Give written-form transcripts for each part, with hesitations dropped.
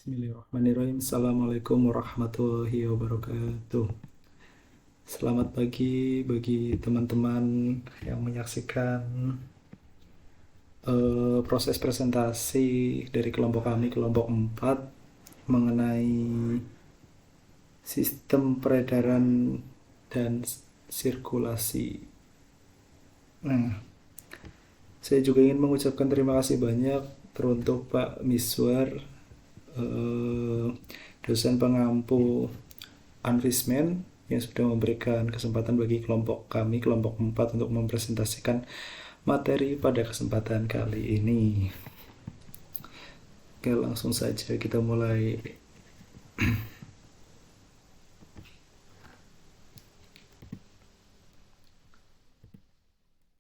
Bismillahirrahmanirrahim. Assalamualaikum warahmatullahi wabarakatuh. Selamat pagi bagi teman-teman yang menyaksikan proses presentasi dari kelompok kami, kelompok 4, mengenai sistem peredaran dan sirkulasi. Nah, saya juga ingin mengucapkan terima kasih banyak teruntuk Pak Miswar, eh, dosen pengampu Anvismen, yang sudah memberikan kesempatan bagi kelompok kami, kelompok 4, untuk mempresentasikan materi pada kesempatan kali ini. Oke, langsung saja kita mulai.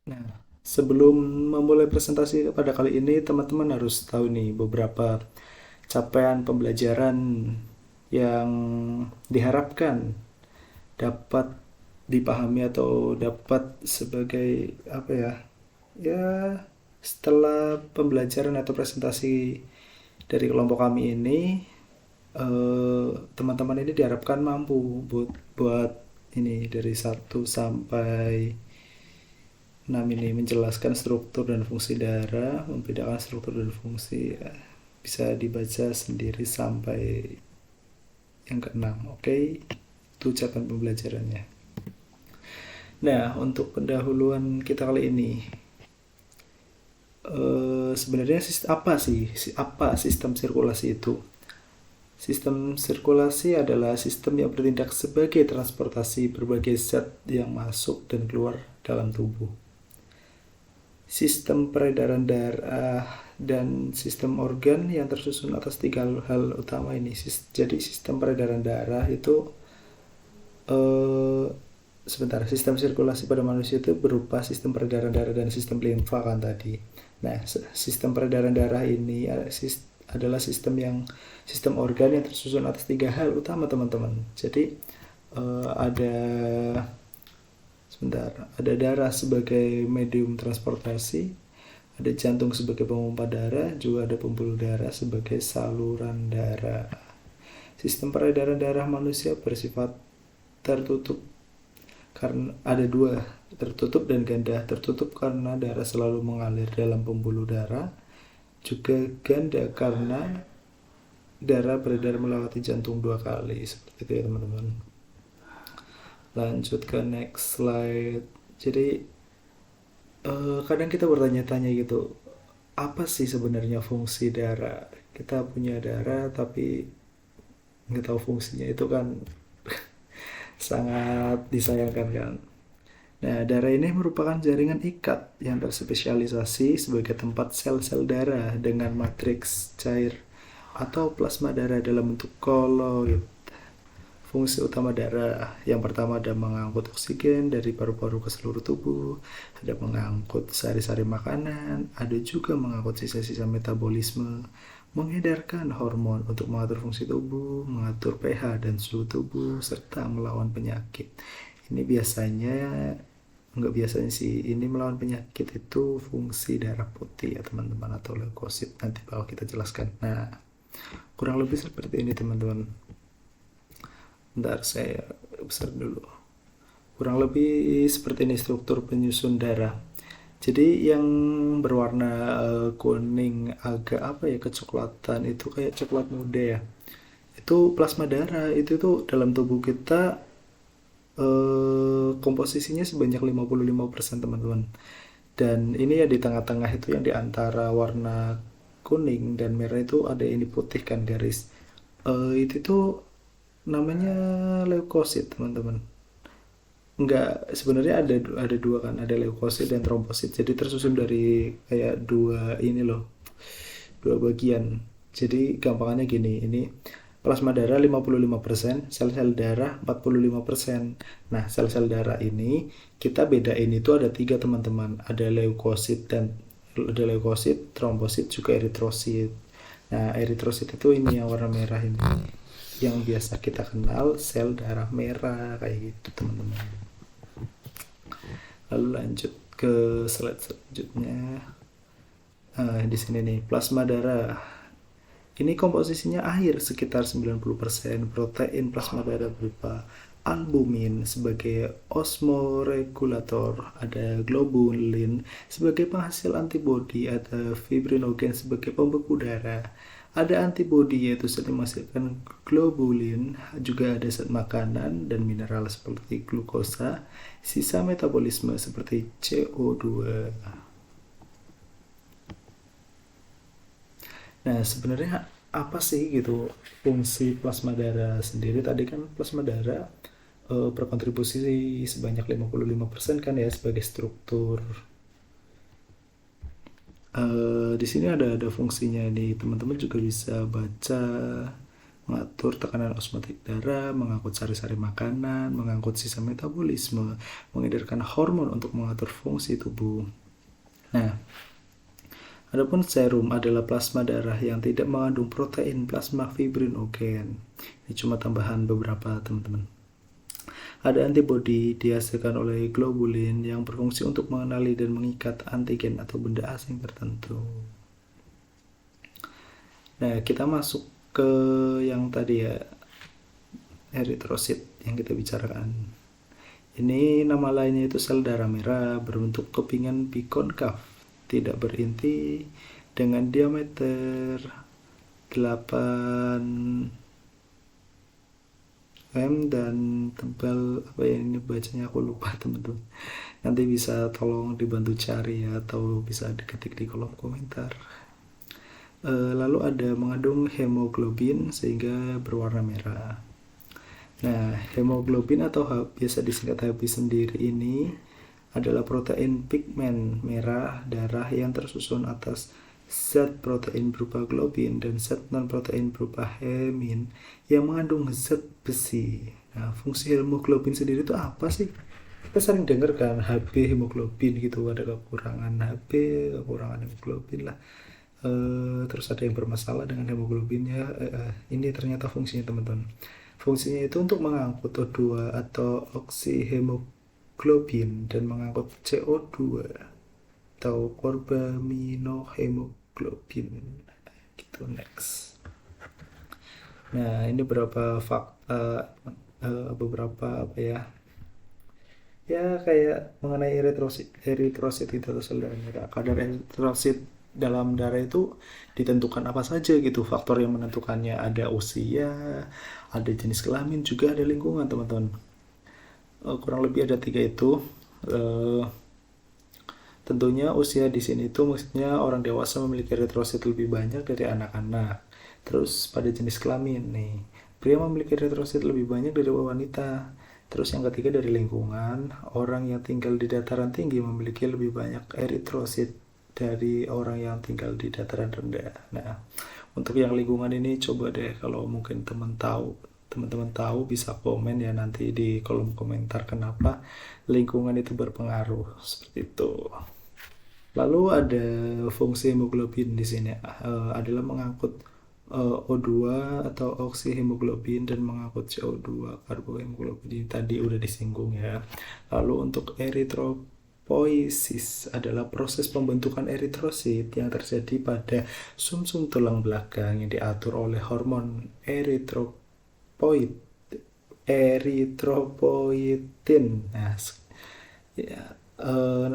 Nah, sebelum memulai presentasi pada kali ini, teman-teman harus tahu nih beberapa capaian pembelajaran yang diharapkan dapat dipahami atau dapat sebagai apa ya, ya setelah pembelajaran atau presentasi dari kelompok kami ini, teman-teman ini diharapkan mampu buat ini dari 1 sampai 6 ini menjelaskan struktur dan fungsi darah, membedakan struktur dan fungsi, ya, bisa dibaca sendiri sampai yang keenam. Oke, itu ucapan pembelajarannya. Nah, untuk pendahuluan kita kali ini, sebenarnya apa sistem sirkulasi itu? Sistem sirkulasi adalah sistem yang bertindak sebagai transportasi berbagai zat yang masuk dan keluar dalam tubuh. Sistem peredaran darah dan sistem organ yang tersusun atas 3 hal utama ini. Jadi sistem peredaran darah itu, sistem sirkulasi pada manusia itu berupa sistem peredaran darah dan sistem limfa kan tadi. Nah, sistem peredaran darah ini adalah sistem organ yang tersusun atas 3 hal utama, teman-teman. Jadi ada ada darah sebagai medium transportasi, ada jantung sebagai pemompa darah, juga ada pembuluh darah sebagai saluran darah. Sistem peredaran darah manusia bersifat tertutup karena ada 2, tertutup dan ganda. Tertutup karena darah selalu mengalir dalam pembuluh darah, juga ganda karena darah beredar melewati jantung 2 kali. Seperti itu ya, teman-teman. Lanjut ke next slide. Jadi kadang kita bertanya-tanya gitu, apa sih sebenarnya fungsi darah? Kita punya darah tapi nggak tahu fungsinya, itu kan sangat disayangkan kan. Nah, darah ini merupakan jaringan ikat yang terspesialisasi sebagai tempat sel-sel darah dengan matriks cair atau plasma darah dalam bentuk koloid. Fungsi utama darah yang pertama ada mengangkut oksigen dari paru-paru ke seluruh tubuh, ada mengangkut sari-sari makanan, ada juga mengangkut sisa-sisa metabolisme, mengedarkan hormon untuk mengatur fungsi tubuh, mengatur pH dan suhu tubuh, serta melawan penyakit. Ini biasanya, nggak biasanya sih, ini melawan penyakit itu fungsi darah putih ya teman-teman, atau leukosit, nanti bakal kita jelaskan. Nah, kurang lebih seperti ini teman-teman. Bentar, saya besar dulu. Kurang lebih seperti ini struktur penyusun darah. Jadi yang berwarna kuning agak apa ya, kecoklatan, itu kayak coklat muda ya. Itu plasma darah. Itu tuh dalam tubuh kita komposisinya sebanyak 55% teman-teman. Dan ini ya di tengah-tengah itu, yang di antara warna kuning dan merah itu ada ini putih kan garis. Itu tuh namanya leukosit teman-teman. Enggak, sebenarnya ada 2 kan, ada leukosit dan trombosit. Jadi tersusun dari kayak 2 ini loh, 2 bagian. Jadi gampangannya gini, ini plasma darah 55%, sel-sel darah 45%. Nah, sel-sel darah ini kita bedain itu ada 3 teman-teman. Ada leukosit, trombosit, juga eritrosit. Nah, eritrosit itu ini yang warna merah ini, yang biasa kita kenal sel darah merah kayak gitu teman-teman. Lalu lanjut ke slide selanjutnya. Di sini nih plasma darah. Ini komposisinya air sekitar 90%, protein plasma darah berupa albumin sebagai osmoregulator, ada globulin sebagai penghasil antibodi, ada fibrinogen sebagai pembeku darah. Ada antibodi yaitu zat yang menghasilkan globulin, juga ada zat makanan dan mineral seperti glukosa, sisa metabolisme seperti CO2. Nah, sebenarnya apa sih gitu fungsi plasma darah sendiri? Tadi kan plasma darah berkontribusi sebanyak 55% kan ya sebagai struktur. Di sini ada fungsinya nih, teman-teman juga bisa baca, mengatur tekanan osmotik darah, mengangkut sari-sari makanan, mengangkut sisa metabolisme, mengedarkan hormon untuk mengatur fungsi tubuh. Nah, adapun serum adalah plasma darah yang tidak mengandung protein plasma fibrinogen. Ini cuma tambahan beberapa, teman-teman. Ada antibodi dihasilkan oleh globulin yang berfungsi untuk mengenali dan mengikat antigen atau benda asing tertentu. Nah, kita masuk ke yang tadi ya, eritrosit yang kita bicarakan. Ini nama lainnya itu sel darah merah berbentuk kepingan bikonkaf, tidak berinti, dengan diameter 8 m dan tebal apa ya, ini bacanya aku lupa teman-teman. Nanti bisa tolong dibantu cari ya, atau bisa diketik di kolom komentar. Lalu ada mengandung hemoglobin sehingga berwarna merah. Nah, hemoglobin atau biasa disingkat HB sendiri ini adalah protein pigmen merah darah yang tersusun atas zat protein berupa globin dan zat non-protein berupa hemin yang mengandung zat besi. Nah, fungsi hemoglobin sendiri itu apa sih? Kita sering dengar kan HB hemoglobin gitu, ada kekurangan HB, kekurangan hemoglobin lah. Terus ada yang bermasalah dengan hemoglobinnya. Ini ternyata fungsinya teman-teman. Fungsinya itu untuk mengangkut O2 atau oksihemoglobin dan mengangkut CO2 atau korbaminohemoglobin. Gitu, next. Nah, ini beberapa fakta, beberapa apa ya? Ya kayak mengenai eritrosit itu atau sel darah merah. Kadar eritrosit dalam darah itu ditentukan apa saja gitu, faktor yang menentukannya ada usia, ada jenis kelamin, juga ada lingkungan teman-teman. Kurang lebih ada 3 itu. Tentunya usia di sini itu maksudnya orang dewasa memiliki eritrosit lebih banyak dari anak-anak. Terus pada jenis kelamin nih, pria memiliki eritrosit lebih banyak dari wanita. Terus yang ketiga dari lingkungan, orang yang tinggal di dataran tinggi memiliki lebih banyak eritrosit dari orang yang tinggal di dataran rendah. Nah, untuk yang lingkungan ini coba deh kalau mungkin teman-teman tahu bisa komen ya nanti di kolom komentar kenapa lingkungan itu berpengaruh seperti itu. Lalu ada fungsi hemoglobin di sini adalah mengangkut O2 atau oksihemoglobin dan mengangkut CO2 karbohemoglobin, ini tadi udah disinggung ya. Lalu untuk eritropoiesis adalah proses pembentukan eritrosit yang terjadi pada sumsum tulang belakang yang diatur oleh hormon eritropoietin. Nah, ya,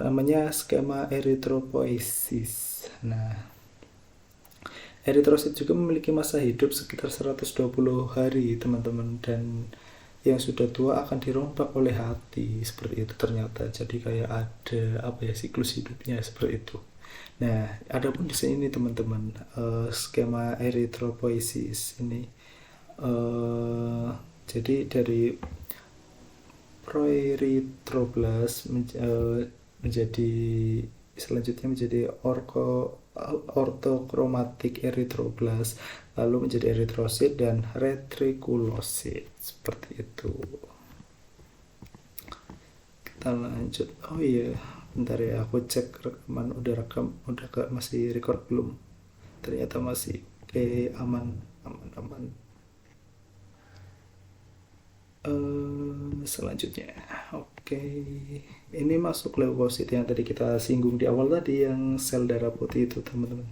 namanya skema eritropoiesis. Nah, eritrosit juga memiliki masa hidup sekitar 120 hari teman-teman, dan yang sudah tua akan dirombak oleh hati seperti itu ternyata. Jadi kayak ada apa ya, siklus hidupnya seperti itu. Nah, adapun di sini teman-teman, skema eritropoiesis ini jadi dari proerythroblast menjadi selanjutnya menjadi ortokromatik eritroblast, lalu menjadi eritrosit dan retrikulosit seperti itu. Kita lanjut. Oh iya, bentar ya, aku cek rekaman udah masih record belum? Ternyata masih. Oke, aman. Selanjutnya, oke, ini masuk leukosit yang tadi kita singgung di awal tadi, yang sel darah putih itu teman-teman.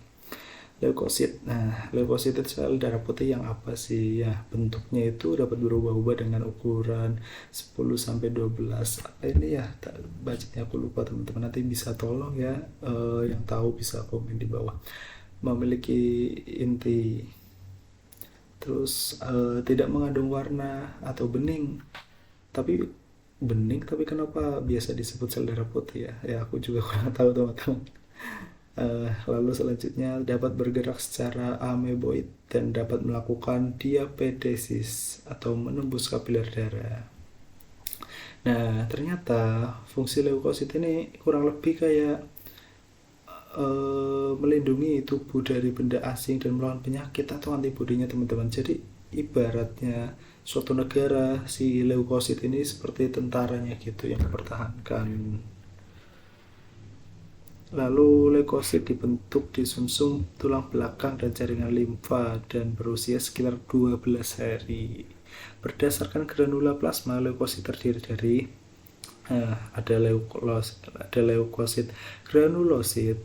leukosit. Nah, leukosit itu sel darah putih yang apa sih? Ya, bentuknya itu dapat berubah-ubah dengan ukuran 10 sampai 12. Apa ini ya? Bacanya aku lupa teman-teman. Nanti bisa tolong ya, yang tahu bisa komen di bawah. Memiliki inti, terus tidak mengandung warna atau bening. Tapi bening, tapi kenapa biasa disebut sel darah putih ya? Ya aku juga kurang tahu teman-teman. Lalu selanjutnya dapat bergerak secara ameboid dan dapat melakukan diapedesis atau menembus kapiler darah. Nah, ternyata fungsi leukosit ini kurang lebih kayak melindungi tubuh dari benda asing dan melawan penyakit atau antibodinya teman-teman. Jadi ibaratnya suatu negara, si leukosit ini seperti tentaranya gitu yang mempertahankan. Lalu leukosit dibentuk di sumsum tulang belakang dan jaringan limfa dan berusia sekitar 12 hari. Berdasarkan granula plasma, leukosit terdiri dari ada leukosit granulosit,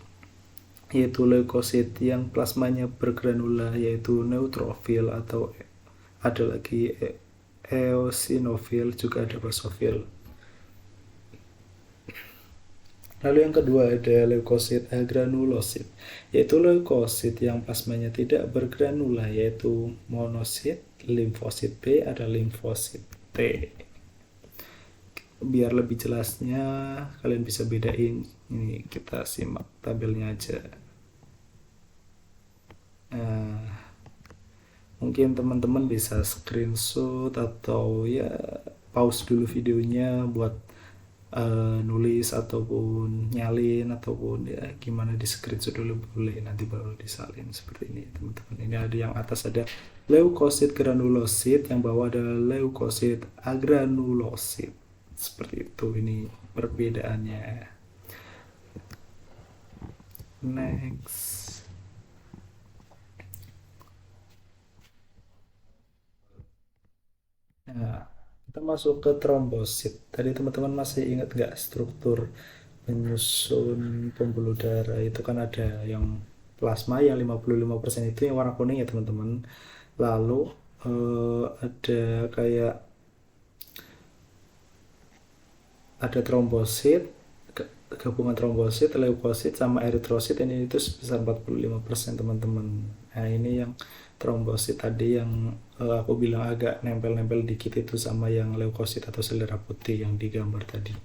yaitu leukosit yang plasmanya bergranula, yaitu neutrofil, atau ada lagi eosinofil, juga ada basofil. Lalu yang kedua ada leukosit agranulosit, yaitu leukosit yang plasmanya tidak bergranula, yaitu monosit. Limfosit B ada limfosit T. Biar lebih jelasnya kalian bisa bedain, ini kita simak tabelnya aja. Mungkin teman-teman bisa screenshot atau ya pause dulu videonya buat nulis ataupun nyalin ataupun ya gimana, di screenshot dulu boleh, nanti baru disalin seperti ini teman-teman. Ini ada yang atas ada leukosit granulosit, yang bawah ada leukosit agranulosit, seperti itu. Ini perbedaannya. Next. Nah, kita masuk ke trombosit. Tadi teman-teman masih ingat nggak struktur penyusun pembuluh darah? Itu kan ada yang plasma yang 55% itu yang warna kuning ya teman-teman. Lalu ada kayak ada trombosit, gabungan trombosit, leukosit sama eritrosit, ini itu sebesar 45% teman-teman. Nah, ini yang trombosit tadi yang aku bilang agak nempel-nempel dikit itu sama yang leukosit atau sel darah putih yang digambar tadi.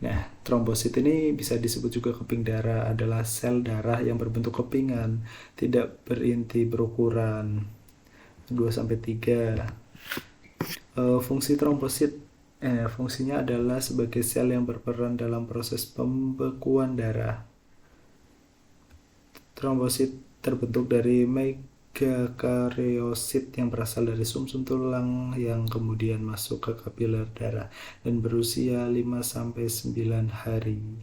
Nah, trombosit ini bisa disebut juga keping darah, adalah sel darah yang berbentuk kepingan, tidak berinti, berukuran 2-3. Fungsi trombosit fungsinya adalah sebagai sel yang berperan dalam proses pembekuan darah. Trombosit terbentuk dari megakaryosit yang berasal dari sumsum tulang yang kemudian masuk ke kapiler darah dan berusia 5-9 hari.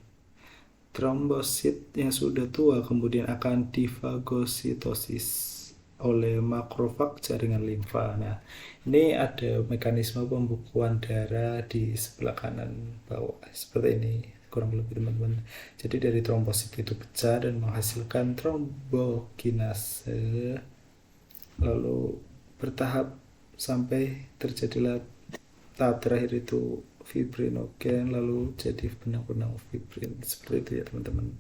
Trombosit yang sudah tua kemudian akan difagositosis oleh makrofag jaringan limfa. Nah, ini ada mekanisme pembekuan darah di sebelah kanan bawah seperti ini kurang lebih teman-teman. Jadi dari trombosit itu pecah dan menghasilkan trombokinase, lalu bertahap sampai terjadilah tahap terakhir itu fibrinogen, lalu jadi benang-benang fibrin. Seperti itu ya teman-teman.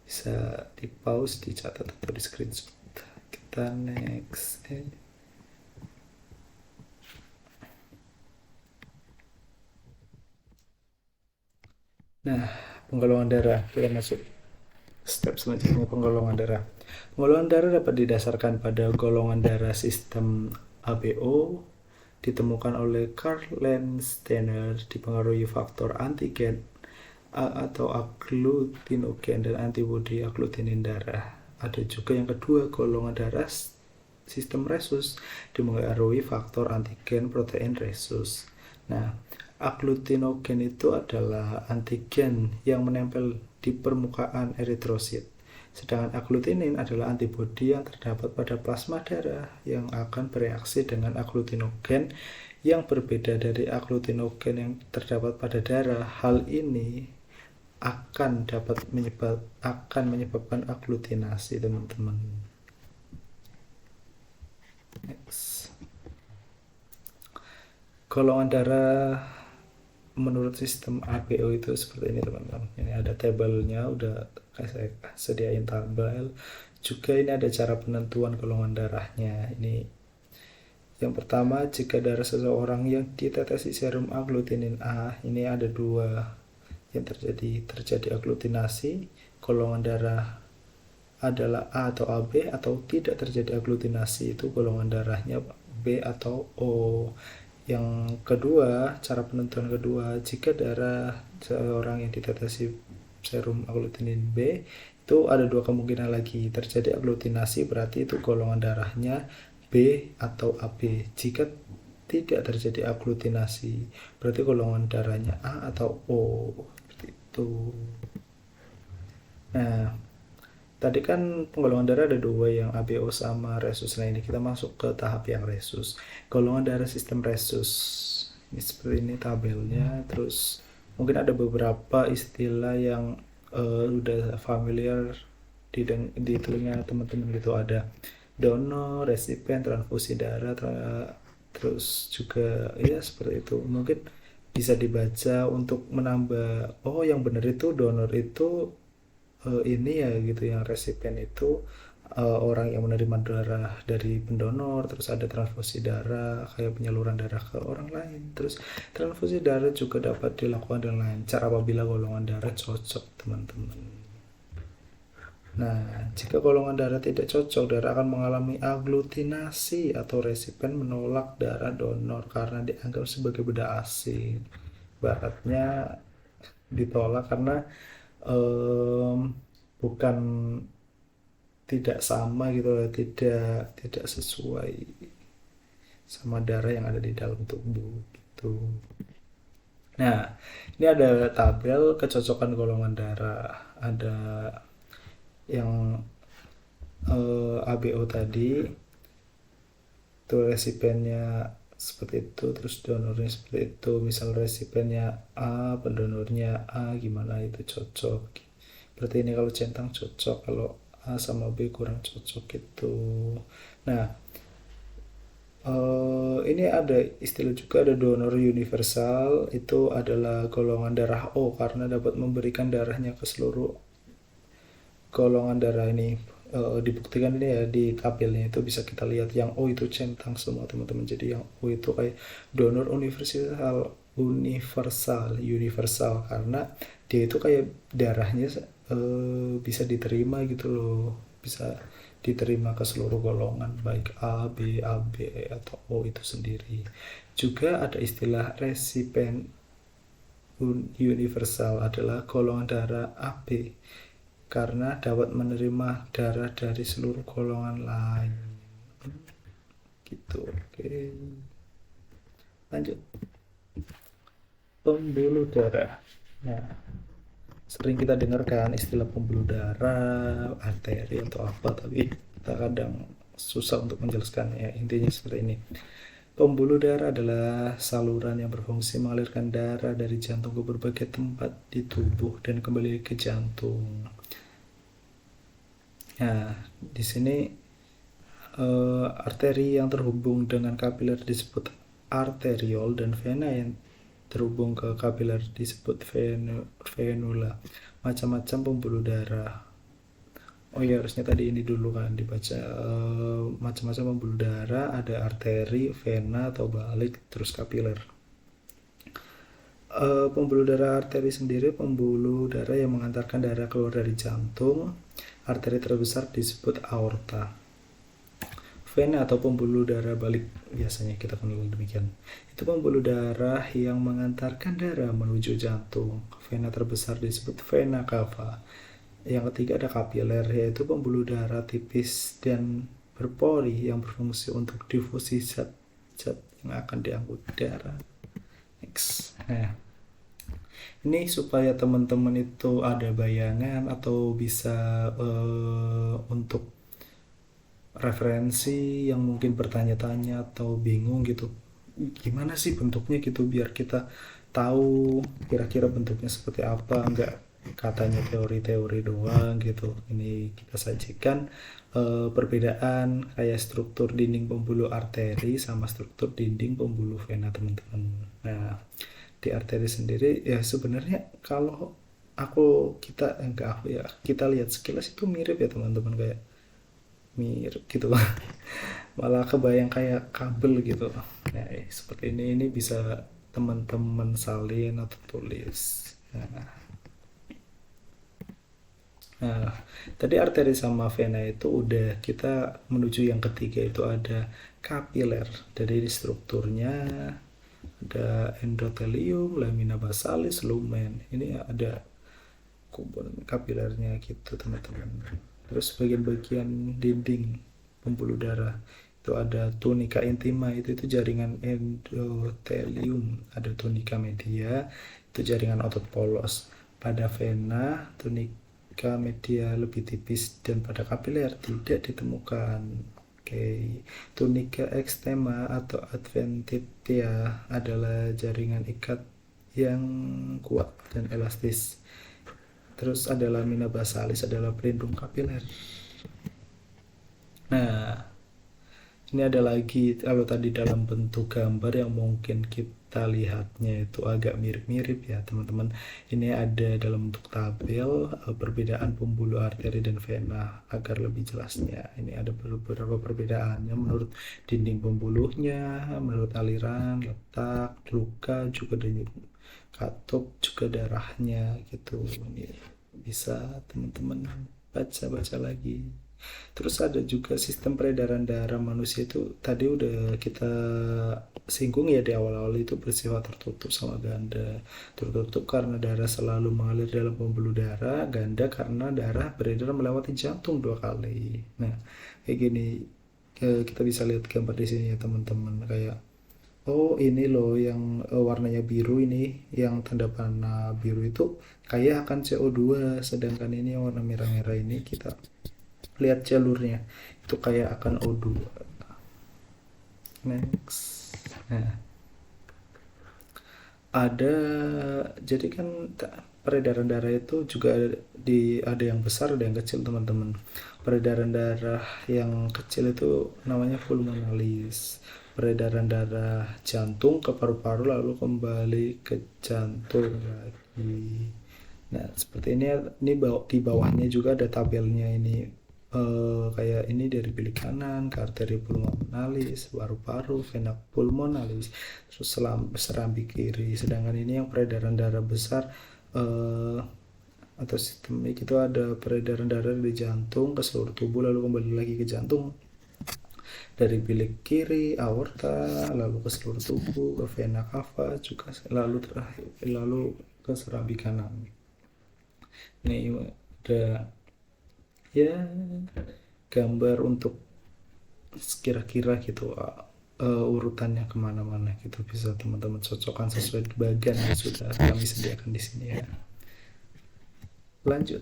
Bisa di pause, dicatat atau di screenshot. Kita next. Nah, penggolongan darah, kita masuk step selanjutnya, penggolongan darah. Penggolongan darah dapat didasarkan pada golongan darah sistem ABO, ditemukan oleh Karl Landsteiner, dipengaruhi faktor antigen A atau agglutinogen dan antibodi agglutinin darah. Ada juga yang kedua, golongan darah sistem resus, dipengaruhi faktor antigen protein resus. Nah, agglutinogen itu adalah antigen yang menempel di permukaan eritrosit. Sedangkan agglutinin adalah antibodi yang terdapat pada plasma darah yang akan bereaksi dengan agglutinogen yang berbeda dari agglutinogen yang terdapat pada darah. Hal ini akan menyebabkan agglutinasi teman-teman. golongan darah menurut sistem ABO itu seperti ini teman-teman. Ini ada tabelnya, udah saya sediain tabel. Juga ini ada cara penentuan golongan darahnya. Ini yang pertama, jika darah seseorang yang ditetesi serum aglutinin A, ini ada dua yang terjadi aglutinasi, golongan darah adalah A atau AB, atau tidak terjadi aglutinasi, itu golongan darahnya B atau O. Yang kedua, cara penentuan kedua, jika darah seorang yang ditetesi serum aglutinin B, itu ada dua kemungkinan lagi, terjadi aglutinasi berarti itu golongan darahnya B atau AB. Jika tidak terjadi aglutinasi berarti golongan darahnya A atau O, seperti itu. Nah, tadi kan penggolongan darah ada dua, yang ABO sama resus. Nah, ini kita masuk ke tahap yang resus. Golongan darah sistem resus. Ini seperti ini tabelnya. Terus mungkin ada beberapa istilah yang udah familiar di telinga teman-teman gitu. Ada donor, resipien, transfusi darah, terus juga ya seperti itu. Mungkin bisa dibaca untuk menambah, oh yang benar itu donor itu ini ya gitu, yang resipien itu orang yang menerima darah dari pendonor. Terus ada transfusi darah kayak penyaluran darah ke orang lain. Terus transfusi darah juga dapat dilakukan dengan lancar apabila golongan darah cocok teman-teman. Nah, jika golongan darah tidak cocok, darah akan mengalami aglutinasi atau resipien menolak darah donor karena dianggap sebagai benda asing. Baratnya ditolak karena bukan, tidak sama gitu, tidak sesuai sama darah yang ada di dalam tubuh gitu. Nah, ini ada tabel kecocokan golongan darah. Ada yang ABO tadi, itu resipiennya seperti itu, terus donornya seperti itu. Misal resipiennya A, pendonornya A, gimana itu cocok. Berarti ini kalau centang cocok, kalau A sama B kurang cocok gitu. Nah, ini ada istilah juga, ada donor universal. Itu adalah golongan darah O karena dapat memberikan darahnya ke seluruh golongan darah ini. Dibuktikan ini ya di tabelnya, itu bisa kita lihat yang O itu centang semua teman-teman. Jadi yang O itu kayak donor universal karena dia itu kayak darahnya bisa diterima gitu loh, bisa diterima ke seluruh golongan baik A, B, AB atau O itu sendiri. Juga ada istilah resipien universal adalah golongan darah AB karena dapat menerima darah dari seluruh golongan lain gitu. Oke, lanjut. Pembuluh darah. Nah, sering kita dengar kan istilah pembuluh darah, arteri atau apa, tapi kita kadang susah untuk menjelaskannya. Intinya seperti ini. Pembuluh darah adalah saluran yang berfungsi mengalirkan darah dari jantung ke berbagai tempat di tubuh dan kembali ke jantung. Nah, di sini arteri yang terhubung dengan kapiler disebut arteriol, dan vena yang terhubung ke kapiler disebut venula. Macam-macam pembuluh darah. Oh ya, harusnya tadi ini dulu kan dibaca. Macam-macam pembuluh darah, ada arteri, vena atau balik, terus kapiler. Pembuluh darah arteri sendiri pembuluh darah yang mengantarkan darah keluar dari jantung. Arteri terbesar disebut aorta. Vena atau pembuluh darah balik, biasanya kita kenal demikian, itu pembuluh darah yang mengantarkan darah menuju jantung. Vena terbesar disebut vena cava. Yang ketiga ada kapiler, yaitu pembuluh darah tipis dan berpori yang berfungsi untuk difusi zat-zat yang akan diangkut darah. Next. Nah, ini supaya teman-teman itu ada bayangan atau bisa untuk referensi yang mungkin bertanya-tanya atau bingung gitu, gimana sih bentuknya gitu, biar kita tahu kira-kira bentuknya seperti apa. katanya teori-teori doang gitu. Ini kita sajikan perbedaan kayak struktur dinding pembuluh arteri sama struktur dinding pembuluh vena teman-teman. Nah, di arteri sendiri ya sebenarnya kalau kita lihat sekilas itu mirip ya teman-teman, kayak mirip gitu. Malah kebayang kayak kabel gitu. Nah, seperti ini bisa teman-teman salin atau tulis. Nah, tadi arteri sama vena itu udah, kita menuju yang ketiga itu ada kapiler. Dari strukturnya ada endotelium, lamina basalis, lumen. Ini ada komponen kapilernya gitu teman-teman. Terus bagian-bagian dinding pembuluh darah itu ada tunica intima, itu jaringan endotelium, ada tunica media, itu jaringan otot polos. Pada vena tunica media lebih tipis dan pada kapiler tidak ditemukan. Oke, tunica extema atau adventitia adalah jaringan ikat yang kuat dan elastis. Terus ada lamina basalis, adalah pelindung kapiler. Nah, ini ada lagi, kalau tadi dalam bentuk gambar yang mungkin kita lihatnya itu agak mirip-mirip ya teman-teman. Ini ada dalam bentuk tabel perbedaan pembuluh arteri dan vena agar lebih jelasnya. Ini ada beberapa perbedaannya menurut dinding pembuluhnya, menurut aliran, letak, luka, juga dari katup, juga darahnya gitu. Ini bisa teman-teman baca-baca lagi. Terus ada juga sistem peredaran darah manusia, itu tadi udah kita singgung ya di awal-awal, itu bersifat tertutup sama ganda. Tertutup karena darah selalu mengalir dalam pembuluh darah, ganda karena darah beredar melewati jantung 2 kali. Nah, kayak gini kita bisa lihat gambar di sini ya teman-teman, kayak oh ini loh yang warnanya biru, ini yang tanda panah biru itu kayak akan CO2, sedangkan ini yang warna merah-merah ini kita lihat jalurnya itu kayak akan O2. Next. Nah, ada, jadi kan peredaran darah itu juga ada yang besar, ada yang kecil teman-teman. Peredaran darah yang kecil itu namanya pulmonalis. Peredaran darah jantung ke paru-paru lalu kembali ke jantung lagi. Nah, seperti ini di bawahnya juga ada tabelnya ini. Kayak ini dari bilik kanan ke arteri pulmonalis, paru-paru, vena pulmonalis, terus serambi kiri. Sedangkan ini yang peredaran darah besar atau sistemik itu ada peredaran darah dari jantung ke seluruh tubuh lalu kembali lagi ke jantung, dari bilik kiri aorta lalu ke seluruh tubuh ke vena cava juga, lalu ke serambi kanan. Ini udah ya gambar untuk kira-kira gitu urutannya kemana-mana gitu, bisa teman-teman cocokkan sesuai bagian yang sudah kami sediakan di sini ya. Lanjut,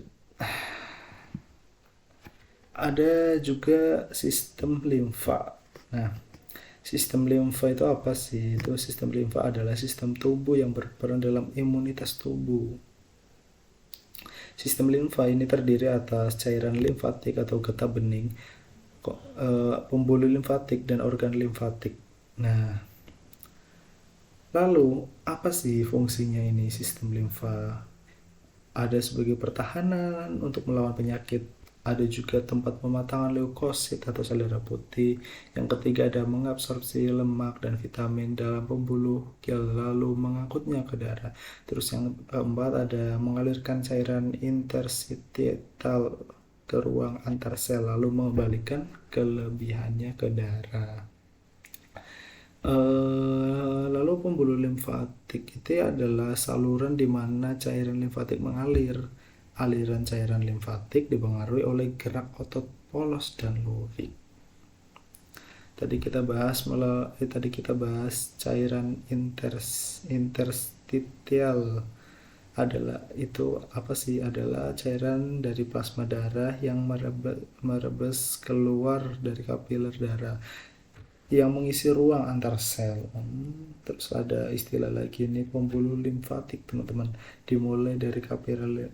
ada juga sistem limfa. Nah, sistem limfa itu apa sih? Itu sistem limfa adalah sistem tubuh yang berperan dalam imunitas tubuh. Sistem limfa ini terdiri atas cairan limfatik atau getah bening, pembuluh limfatik, dan organ limfatik. Nah, lalu apa sih fungsinya ini sistem limfa? Ada sebagai pertahanan untuk melawan penyakit, ada juga tempat pematangan leukosit atau sel darah putih. Yang ketiga ada mengabsorpsi lemak dan vitamin dalam pembuluh lalu mengangkutnya ke darah. Terus yang keempat ada mengalirkan cairan interstitial ke ruang antar sel lalu mengembalikan kelebihannya ke darah. Lalu pembuluh limfatik itu adalah saluran di mana cairan limfatik mengalir. Aliran cairan limfatik dipengaruhi oleh gerak otot polos dan lurik. Tadi kita bahas cairan interstitial adalah itu apa sih? Adalah cairan dari plasma darah yang merebes keluar dari kapiler darah. yang mengisi ruang antar sel. Terus ada istilah lagi nih, pembuluh limfatik teman-teman. Dimulai dari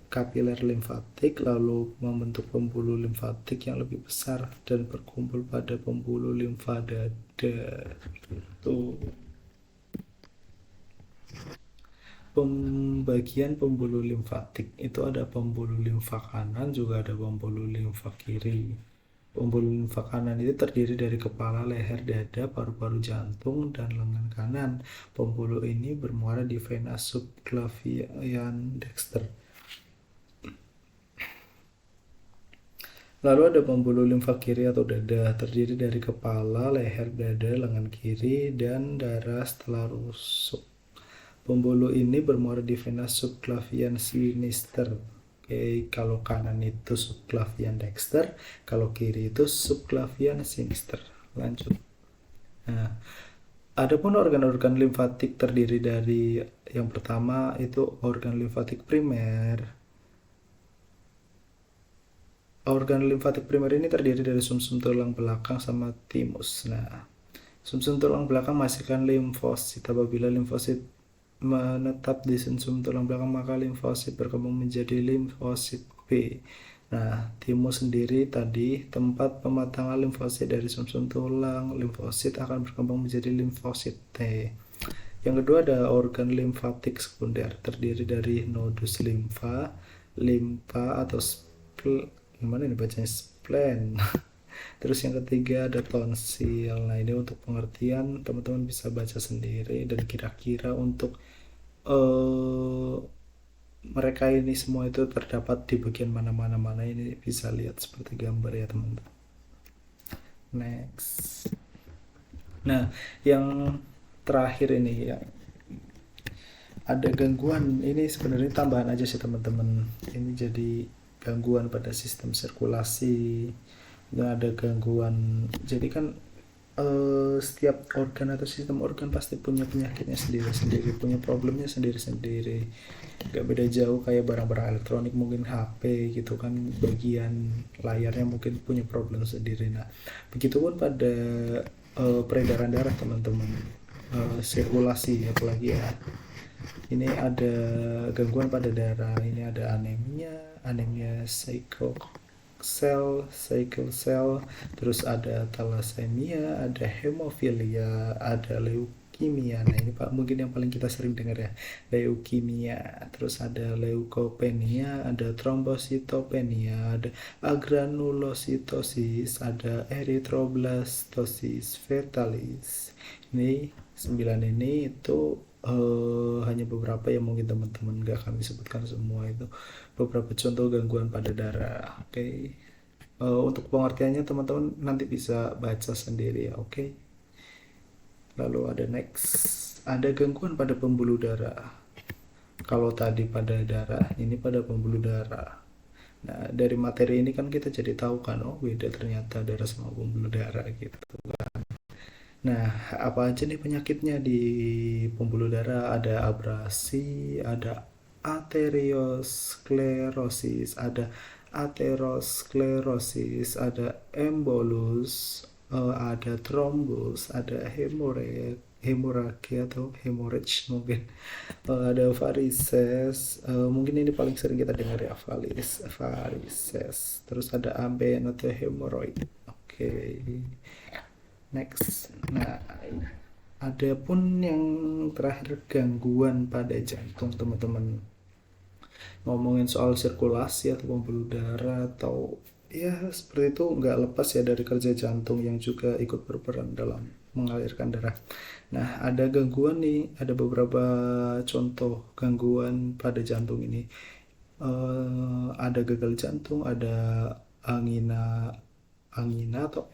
kapiler limfatik lalu membentuk pembuluh limfatik yang lebih besar dan berkumpul pada pembuluh limfa dada. Tuh. Pembagian pembuluh limfatik itu ada pembuluh limfa kanan, juga ada pembuluh limfa kiri. Pembuluh limfa kanan itu terdiri dari kepala, leher, dada, paru-paru, jantung, dan lengan kanan. Pembuluh ini bermuara di vena subclavian dexter. Lalu ada pembuluh limfa kiri atau dada, terdiri dari kepala, leher, dada, lengan kiri, dan darah setelah rusuk. Pembuluh ini bermuara di vena subclavian sinister. Oke, kalau kanan itu subclavian dexter, kalau kiri itu subclavian sinister. Lanjut. Nah, adapun organ-organ limfatik terdiri dari yang pertama itu organ limfatik primer. Organ limfatik primer ini terdiri dari sumsum tulang belakang sama timus. Nah, sumsum tulang belakang menghasilkan limfosit. Apabila limfosit menetap di sumsum tulang belakang, maka limfosit berkembang menjadi limfosit B. Nah, timus sendiri tadi tempat pematangan limfosit dari sumsum tulang. Limfosit akan berkembang menjadi limfosit T. Yang kedua ada organ limfatik sekunder, terdiri dari nodus limfa atau gimana nih bacanya, spleen. Terus yang ketiga ada tonsil. Nah, ini untuk pengertian teman-teman bisa baca sendiri, dan kira-kira untuk mereka ini semua itu terdapat di bagian mana ini bisa lihat seperti gambar ya teman-teman. Next. Nah, yang terakhir ini ya, ada gangguan. Ini sebenarnya tambahan aja sih teman-teman. Ini jadi gangguan pada sistem sirkulasi. Dan ada gangguan. Jadi kan setiap organ atau sistem organ pasti punya penyakitnya sendiri-sendiri, punya problemnya sendiri-sendiri. Gak beda jauh kayak barang-barang elektronik, mungkin HP gitu kan, bagian layarnya mungkin punya problem sendiri. Nah, begitupun pada peredaran darah teman-teman, sirkulasi apalagi ya. Ini ada gangguan pada darah. Ini ada anemia sickle cell, terus ada thalassemia, ada hemofilia, ada leukemia. Nah, ini Pak mungkin yang paling kita sering dengar ya, leukemia. Terus ada leukopenia, ada trombositopenia, ada agranulositosis, ada erythroblastosis fetalis. Ini 9 ini itu hanya beberapa yang mungkin teman-teman gak kami sebutkan semua, itu beberapa contoh gangguan pada darah. Oke. Untuk pengertiannya teman-teman nanti bisa baca sendiri ya. Oke. Lalu ada next, ada gangguan pada pembuluh darah. Kalau tadi pada darah, ini pada pembuluh darah. Nah, dari materi ini kan kita jadi tahu kan, oh beda ternyata darah sama pembuluh darah gitu kan. Nah, apa aja nih penyakitnya di pembuluh darah? Ada abrasi, ada arteriosklerosis, ada aterosklerosis, ada embolus, ada trombus, ada hemorrhage atau hemorrhage mungkin, ada varises, mungkin ini paling sering kita dengar ya, varises, terus ada amben atau hemorrhoid. Oke. Next. Nah, ada pun yang terakhir gangguan pada jantung teman-teman. Ngomongin soal sirkulasi atau pembuluh darah atau ya seperti itu, nggak lepas ya dari kerja jantung yang juga ikut berperan dalam mengalirkan darah. Nah, ada gangguan nih, ada beberapa contoh gangguan pada jantung ini. Ada gagal jantung, ada angina atau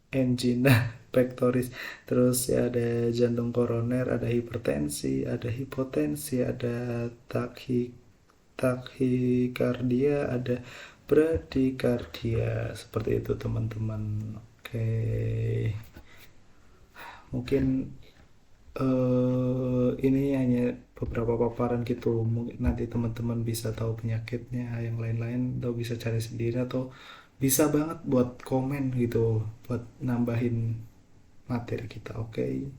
angina pectoris, terus ya ada jantung koroner, ada hipertensi, ada hipotensi, ada takikardia, ada bradikardia. Seperti itu teman-teman. Oke, mungkin ini hanya beberapa paparan gitu. Mungkin nanti teman-teman bisa tahu penyakitnya, yang lain-lain atau bisa cari sendiri, atau bisa banget buat komen gitu, buat nambahin materi kita. Oke,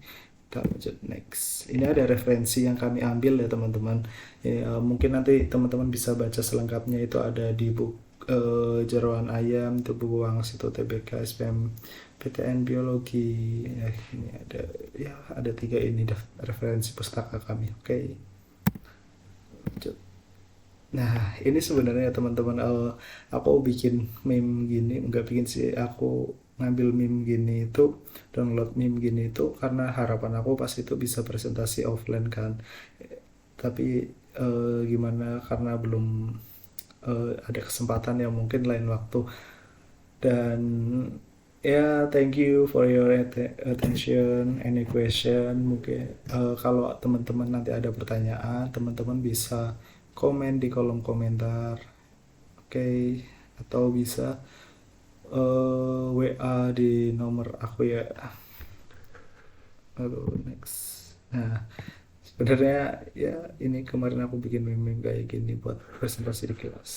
kita lanjut next. Ini ada referensi yang kami ambil ya teman-teman. Ya, mungkin nanti teman-teman bisa baca selengkapnya, itu ada di buku Jeroan Ayam, itu buku Wangs, itu TBK, SPM, PTN Biologi. Ya, ini ada 3 ini referensi pustaka kami. Oke. Lanjut. Nah, ini sebenarnya teman-teman, aku bikin meme gini, nggak bikin sih, aku ngambil meme gini itu, download meme gini itu karena harapan aku pas itu bisa presentasi offline kan. Tapi gimana, karena belum ada kesempatan, ya mungkin lain waktu. Dan ya, thank you for your attention. Any question, mungkin kalau teman-teman nanti ada pertanyaan, teman-teman bisa komen di kolom komentar. Oke, atau bisa WA di nomor aku ya. Lalu next. Nah, sebenarnya ya ini kemarin aku bikin meme kayak gini buat presentasi di kelas.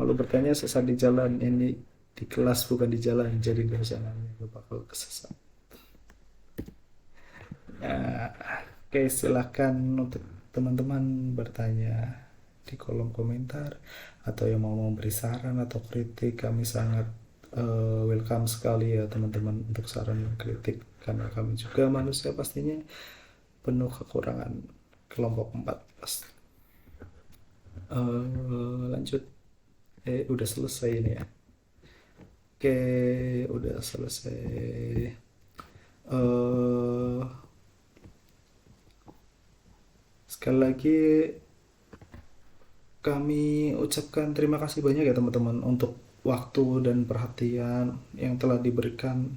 Lalu bertanya sesat di jalan, ini di kelas bukan di jalan, jadi gak usah nanya, gak bakal kesesat. Nah, oke, silahkan untuk teman-teman bertanya di kolom komentar, atau yang mau memberi saran atau kritik, kami sangat welcome sekali ya teman-teman untuk saran dan kritik, karena kami juga manusia pastinya penuh kekurangan. Kelompok 4 pas. Lanjut. Udah selesai ini ya. Oke, udah selesai. eh Sekali lagi kami ucapkan terima kasih banyak ya teman-teman untuk waktu dan perhatian yang telah diberikan,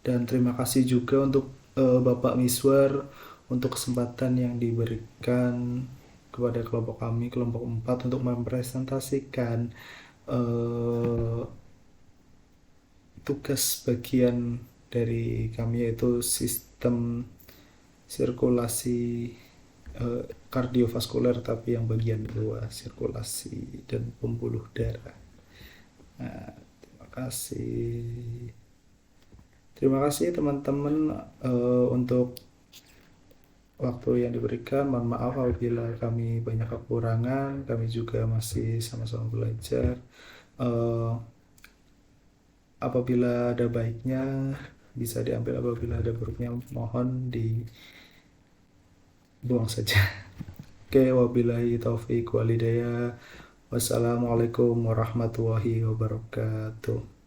dan terima kasih juga untuk Bapak Miswar untuk kesempatan yang diberikan kepada kelompok kami, kelompok 4, untuk mempresentasikan tugas bagian dari kami, yaitu sistem sirkulasi kardiovaskuler, tapi yang bagian luar, sirkulasi dan pembuluh darah. Nah, terima kasih teman-teman untuk waktu yang diberikan. Mohon maaf apabila kami banyak kekurangan, kami juga masih sama-sama belajar. Apabila ada baiknya bisa diambil, apabila ada buruknya mohon dibuang saja. Oke, wabillahi taufiq walhidayah. Wassalamualaikum warahmatullahi wabarakatuh.